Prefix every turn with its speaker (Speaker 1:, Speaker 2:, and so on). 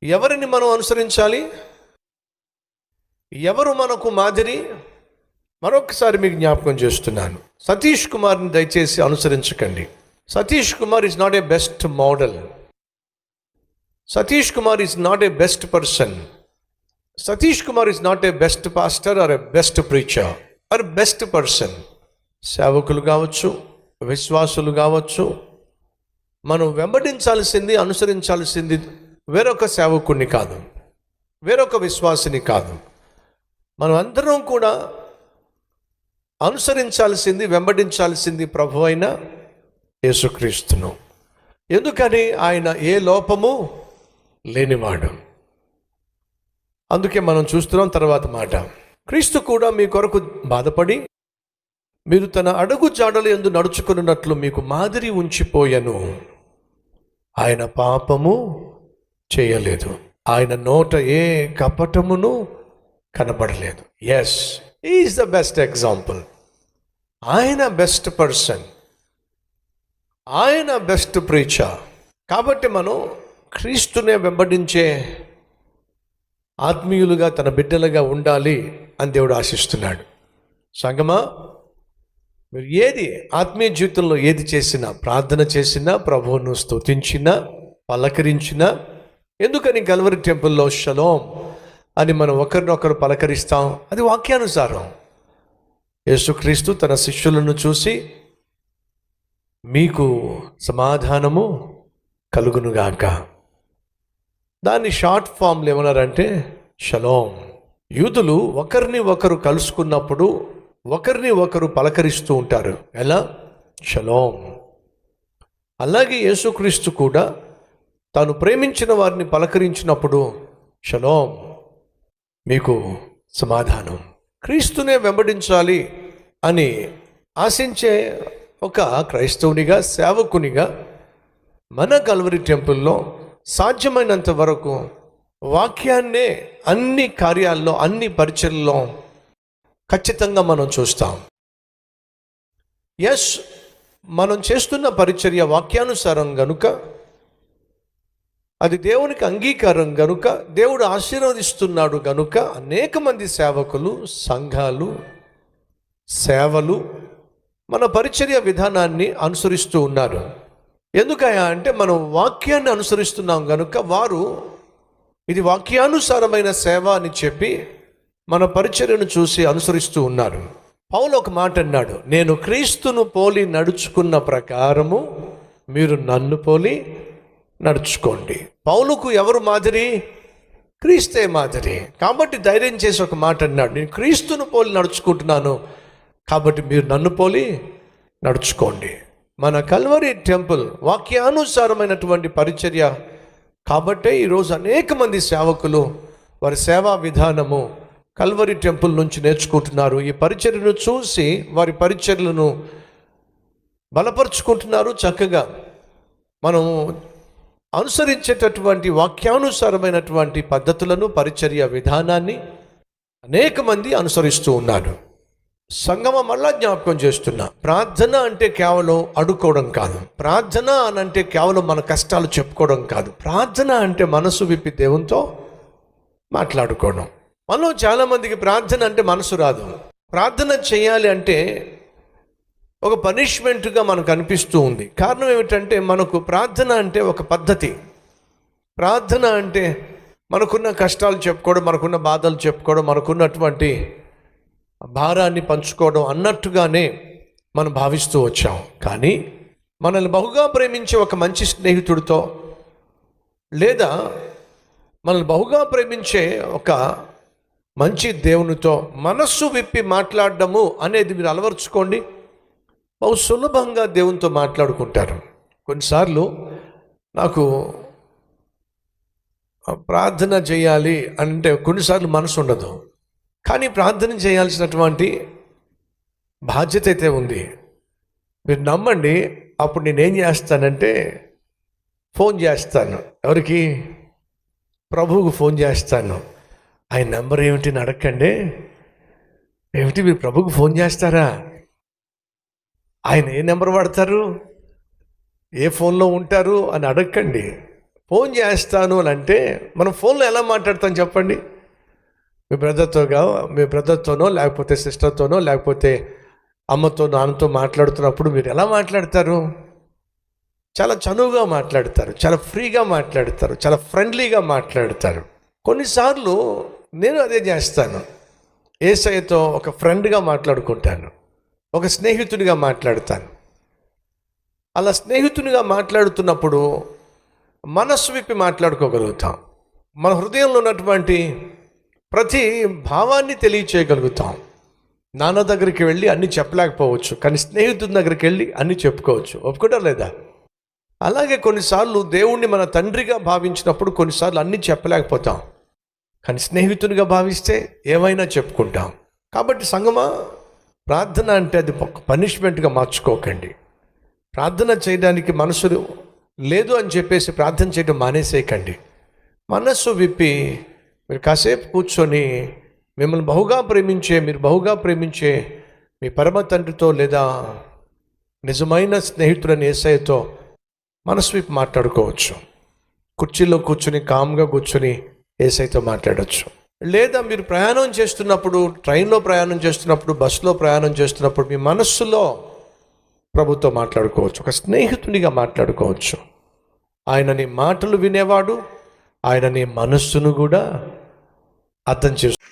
Speaker 1: ఎవరిని మనం అనుసరించాలి? ఎవరు మనకు మాదిరి? మరొకసారి మీకు జ్ఞాపకం చేస్తున్నాను, సతీష్ కుమార్ని దయచేసి అనుసరించకండి. Satish Kumar is not a best model. Satish Kumar is not a best person. Satish Kumar is not a best pastor or a best preacher or best person. సేవకులు కావచ్చు, విశ్వాసులు కావచ్చు, మనం వెంబడించాల్సింది, అనుసరించాల్సింది వేరొక సేవకుడిని కాదు, వేరొక విశ్వాసిని కాదు. మనం అందరం కూడా అనుసరించాల్సింది, వెంబడించాల్సింది ప్రభు అయిన యేసుక్రీస్తును. ఎందుకని? ఆయన ఏ లోపము లేనివాడు. అందుకే మనం చూస్తున్నాం తర్వాత మాట, క్రీస్తు కూడా మీ కొరకు బాధపడి మీరు తన అడుగు జాడలు యందు నడుచుకున్నట్లు మీకు మాదిరి ఉంచిపోయెను. ఆయన పాపము చేయలేదు, ఆయన నోట ఏ కపటమును కనబడలేదు. Yes, he is the best example. ఆయన బెస్ట్ పర్సన్, ఆయన బెస్ట్ ప్రీచర్. కాబట్టి మనం క్రీస్తునే వెంబడించే ఆత్మీయులుగా, తన బిడ్డలుగా ఉండాలి అని దేవుడు ఆశిస్తున్నాడు. సంగమా, మీరు ఏది ఆత్మీయ జీవితంలో ఏది చేసినా, ప్రార్థన చేసినా, ప్రభువును స్తుతించినా, పలకరించినా, ఎందుకని కల్వరి టెంపుల్లో షలోం అని మనం ఒకరినొకరు పలకరిస్తాం? అది వాక్యానుసారం. యేసుక్రీస్తు తన శిష్యులను చూసి మీకు సమాధానము కలుగునుగాక, దాన్ని షార్ట్ ఫామ్లో ఏమన్నారంటే షలోం. యూదులు ఒకరిని ఒకరు కలుసుకున్నప్పుడు ఒకరిని ఒకరు పలకరిస్తూ ఉంటారు. ఎలా? షలోం. అలాగే యేసుక్రీస్తు కూడా తాను ప్రేమించిన వారిని పలకరించినప్పుడు షలోం, మీకు సమాధానం. క్రీస్తునే వెంబడించాలి అని ఆశించే ఒక క్రైస్తవునిగా, సేవకునిగా మన కల్వరి టెంపుల్లో సాధ్యమైనంత వరకు వాక్యాన్నే అన్ని కార్యాల్లో, అన్ని పరిచర్లలో ఖచ్చితంగా మనం చూస్తాం. ఎస్, మనం చేస్తున్న పరిచర్య వాక్యానుసారం గనుక, అది దేవునికి అంగీకారం గనుక, దేవుడు ఆశీర్వదిస్తున్నాడు గనుక అనేక మంది సేవకులు, సంఘాలు, సేవలు మన పరిచర్య విధానాన్ని అనుసరిస్తూ ఉన్నారు. ఎందుకయ్యా అంటే మనం వాక్యాన్ని అనుసరిస్తున్నాం గనుక వారు ఇది వాక్యానుసారమైన సేవ అని చెప్పి మన పరిచర్యను చూసి అనుసరిస్తూ ఉన్నారు. పౌలు ఒక మాట అన్నాడు, నేను క్రీస్తును పోలి నడుచుకున్న ప్రకారము మీరు నన్ను పోలి నడుచుకోండి. పౌలుకు ఎవరు మాదిరి? క్రీస్తే మాదిరి. కాబట్టి ధైర్యం చేసి ఒక మాట అన్నాడు, నేను క్రీస్తును పోలి నడుచుకుంటున్నాను కాబట్టి మీరు నన్ను పోలి నడుచుకోండి. మన కల్వరి టెంపుల్ వాక్యానుసారమైనటువంటి పరిచర్య కాబట్టే ఈరోజు అనేక మంది సేవకులు వారి సేవా విధానము కల్వరి టెంపుల్ నుంచి నేర్చుకుంటున్నారు. ఈ పరిచర్యను చూసి వారి పరిచర్యలను బలపరుచుకుంటున్నారు. చక్కగా మనం అనుసరించేటటువంటి వాక్యానుసారమైనటువంటి పద్ధతులను, పరిచర్య విధానాన్ని అనేక మంది అనుసరిస్తూ ఉన్నారు. సంగమం మళ్ళా జ్ఞాపకం చేస్తున్నా, ప్రార్థన అంటే కేవలం అడుక్కోవడం కాదు. ప్రార్థన అని అంటే కేవలం మన కష్టాలు చెప్పుకోవడం కాదు. ప్రార్థన అంటే మనసు విప్పి దేవునితో మాట్లాడుకోవడం. మనలో చాలామందికి ప్రార్థన అంటే మనసు రాదు. ప్రార్థన చేయాలి అంటే ఒక పనిష్మెంట్గా మనకు అనిపిస్తూ ఉంది. కారణం ఏమిటంటే మనకు ప్రార్థన అంటే ఒక పద్ధతి. ప్రార్థన అంటే మనకున్న కష్టాలు చెప్పుకోవడం, మనకున్న బాధలు చెప్పుకోవడం, మనకున్నటువంటి భారాన్ని పంచుకోవడం అన్నట్టుగానే మనం భావిస్తూ వచ్చాం. కానీ మనల్ని బహుగా ప్రేమించే ఒక మంచి స్నేహితుడితో, లేదా మనల్ని బహుగా ప్రేమించే ఒక మంచి దేవునితో మనస్సు విప్పి మాట్లాడడము అనేది మీరు అలవర్చుకోండి. బహు సులభంగా దేవునితో మాట్లాడుకుంటారు. కొన్నిసార్లు నాకు ప్రార్థన చేయాలి అంటే కొన్నిసార్లు మనసు ఉండదు, కానీ ప్రార్థన చేయాల్సినటువంటి బాధ్యత అయితే ఉంది. మీరు నమ్మండి, అప్పుడు నేనేం చేస్తానంటే ఫోన్ చేస్తాను. ఎవరికి? ప్రభువుకు ఫోన్ చేస్తాను. ఆయన నెంబర్ ఏమిటి అడగండి. ఏమిటి మీరు ప్రభువుకు ఫోన్ చేస్తారా? ఆయన ఏ నెంబర్ వాడతారు, ఏ ఫోన్లో ఉంటారు అని అడగండి. ఫోన్ చేస్తాను అని అంటే మనం ఫోన్లో ఎలా మాట్లాడతాం చెప్పండి? మీ బ్రదర్తోనో లేకపోతే సిస్టర్తోనో లేకపోతే అమ్మతో నాన్నతో మాట్లాడుతున్నప్పుడు మీరు ఎలా మాట్లాడతారు? చాలా చనువుగా మాట్లాడతారు, చాలా ఫ్రీగా మాట్లాడతారు, చాలా ఫ్రెండ్లీగా మాట్లాడతారు. కొన్నిసార్లు నేను అదే చేస్తాను. యేసయ్యతో ఒక ఫ్రెండ్గా మాట్లాడుకుంటాను, ఒక స్నేహితునిగా మాట్లాడతాను. అలా స్నేహితునిగా మాట్లాడుతున్నప్పుడు మనస్సు విప్పి మాట్లాడుకోగలుగుతాం. మన హృదయంలో ఉన్నటువంటి ప్రతి భావాన్ని తెలియచేయగలుగుతాం. నాన్న దగ్గరికి వెళ్ళి అన్నీ చెప్పలేకపోవచ్చు, కానీ స్నేహితుని దగ్గరికి వెళ్ళి అన్నీ చెప్పుకోవచ్చు. ఒప్పుకుంటారా లేదా? అలాగే కొన్నిసార్లు దేవుణ్ణి మన తండ్రిగా భావించినప్పుడు కొన్నిసార్లు అన్నీ చెప్పలేకపోతాం, కానీ స్నేహితునిగా భావిస్తే ఏమైనా చెప్పుకుంటాం. కాబట్టి సంగమా, ప్రార్థన అంటే అది పనిష్మెంట్గా మార్చుకోకండి. ప్రార్థన చేయడానికి మనసు లేదు అని చెప్పేసి ప్రార్థన చేయడం మానేసేయకండి. మనస్సు విప్పి మీరు కాసేపు కూర్చొని మీరు బహుగా ప్రేమించే మీ పరమ తండ్రితో లేదా నిజమైన స్నేహితుడని యేసయ్యతో మనసు విప్పి మాట్లాడుకోవచ్చు. కుర్చీలో కూర్చొని కామ్గా కూర్చొని యేసయ్యతో మాట్లాడవచ్చు. లేదా మీరు ప్రయాణం చేస్తున్నప్పుడు, ట్రైన్లో ప్రయాణం చేస్తున్నప్పుడు, బస్సులో ప్రయాణం చేస్తున్నప్పుడు మీ మనస్సులో ప్రభుతో మాట్లాడుకోవచ్చు, ఒక స్నేహితునిగా మాట్లాడుకోవచ్చు. ఆయన నీ మాటలు వినేవాడు, ఆయన నీ మనస్సును కూడా అర్థం చేస్తాడు.